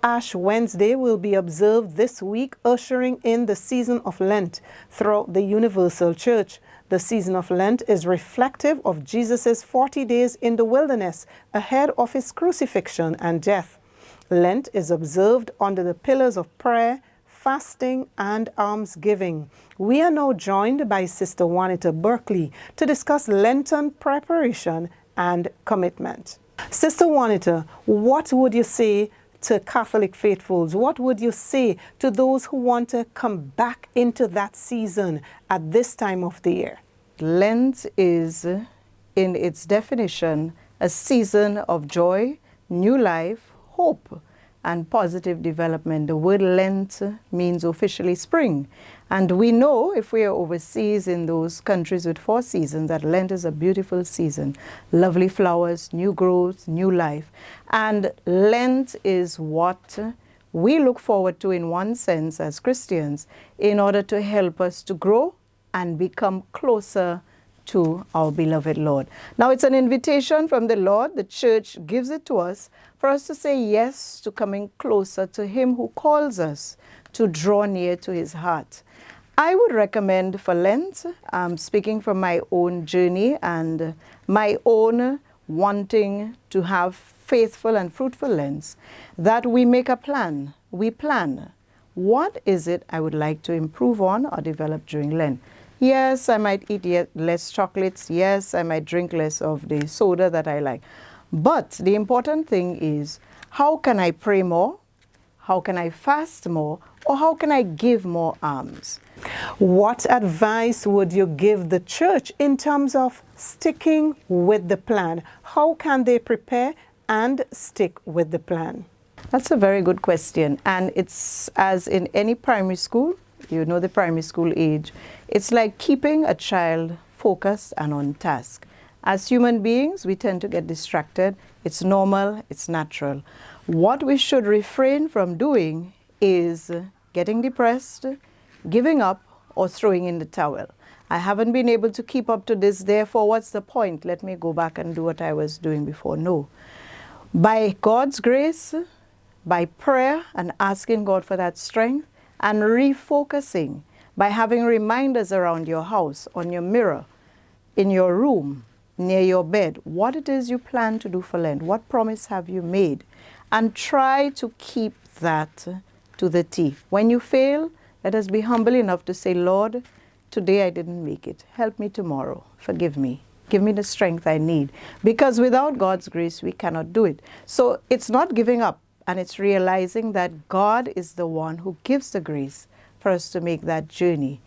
Ash Wednesday will be observed this week, ushering in the season of Lent throughout the Universal Church. The season of Lent is reflective of Jesus' 40 days in the wilderness ahead of his crucifixion and death. Lent is observed under the pillars of prayer, fasting, and almsgiving. We are now joined by Sister Juanita Berkeley to discuss Lenten preparation and commitment. Sister Juanita, what would you say to Catholic faithfuls? What would you say to those who want to come back into that season at this time of the year? Lent is, in its definition, a season of joy, new life, hope, and positive development. The word Lent means officially spring. And we know, if we are overseas in those countries with 4 seasons, that Lent is a beautiful season. Lovely flowers, new growth, new life. And Lent is what we look forward to in one sense as Christians in order to help us to grow and become closer to our beloved Lord. Now, it's an invitation from the Lord. The church gives it to us for us to say yes to coming closer to him who calls us to draw near to his heart. I would recommend for Lent, speaking from my own journey and my own wanting to have faithful and fruitful Lents, that we make a plan. We plan. What is it I would like to improve on or develop during Lent? Yes, I might eat less chocolates. Yes, I might drink less of the soda that I like. But the important thing is, how can I pray more? How can I fast more? Or how can I give more alms? What advice would you give the church in terms of sticking with the plan? How can they prepare and stick with the plan? That's a very good question. And it's as in any primary school, you know the primary school age, it's like keeping a child focused and on task. As human beings, we tend to get distracted. It's normal, it's natural. What we should refrain from doing is getting depressed, giving up, or throwing in the towel. I haven't been able to keep up to this, therefore what's the point? Let me go back and do what I was doing before. No. By God's grace, by prayer and asking God for that strength, and refocusing by having reminders around your house, on your mirror, in your room, near your bed, what it is you plan to do for Lent, what promise have you made, and try to keep that to the T. When you fail, let us be humble enough to say, Lord, today I didn't make it. Help me tomorrow. Forgive me. Give me the strength I need. Because without God's grace, we cannot do it. So it's not giving up. And it's realizing that God is the one who gives the grace for us to make that journey.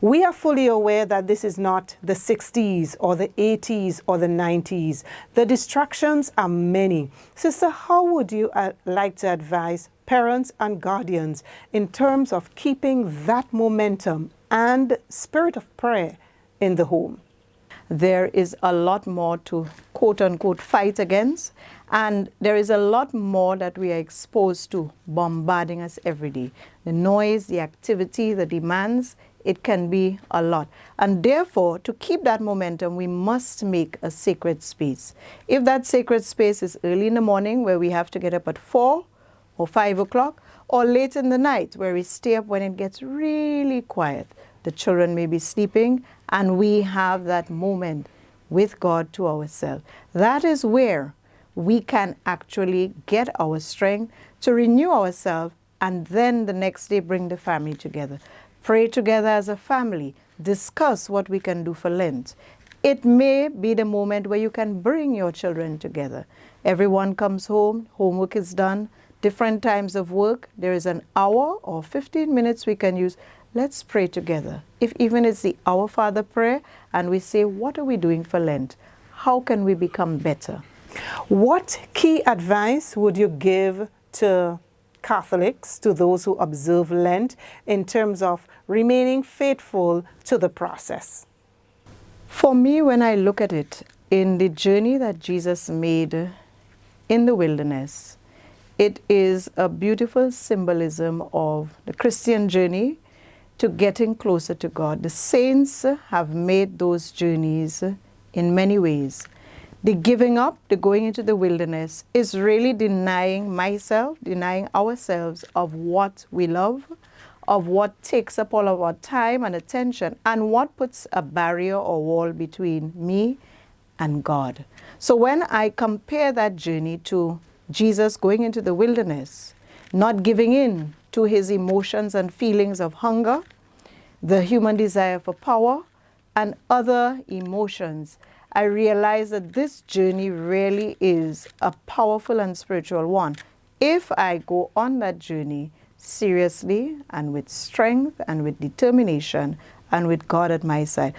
We are fully aware that this is not the 60s or the 80s or the 90s. The distractions are many. Sister, how would you like to advise parents and guardians in terms of keeping that momentum and spirit of prayer in the home? There is a lot more to quote-unquote fight against, and there is a lot more that we are exposed to bombarding us every day. The noise, the activity, the demands, it can be a lot. And therefore, to keep that momentum, we must make a sacred space. If that sacred space is early in the morning where we have to get up at 4 or 5 o'clock, or late in the night where we stay up when it gets really quiet, the children may be sleeping, and we have that moment with God to ourselves. That is where we can actually get our strength to renew ourselves, and then the next day bring the family together. Pray together as a family. Discuss what we can do for Lent. It may be the moment where you can bring your children together. Everyone comes home, homework is done, different times of work. There is an hour or 15 minutes we can use. Let's pray together. If even it's the Our Father prayer, and we say, what are we doing for Lent? How can we become better? What key advice would you give to Catholics, to those who observe Lent, in terms of remaining faithful to the process? For me, when I look at it, in the journey that Jesus made in the wilderness, it is a beautiful symbolism of the Christian journey to getting closer to God. The saints have made those journeys in many ways. The giving up, the going into the wilderness, is really denying myself, denying ourselves of what we love, of what takes up all of our time and attention, and what puts a barrier or wall between me and God. So when I compare that journey to Jesus going into the wilderness, not giving in to his emotions and feelings of hunger, the human desire for power, and other emotions, I realize that this journey really is a powerful and spiritual one. If I go on that journey seriously and with strength and with determination and with God at my side.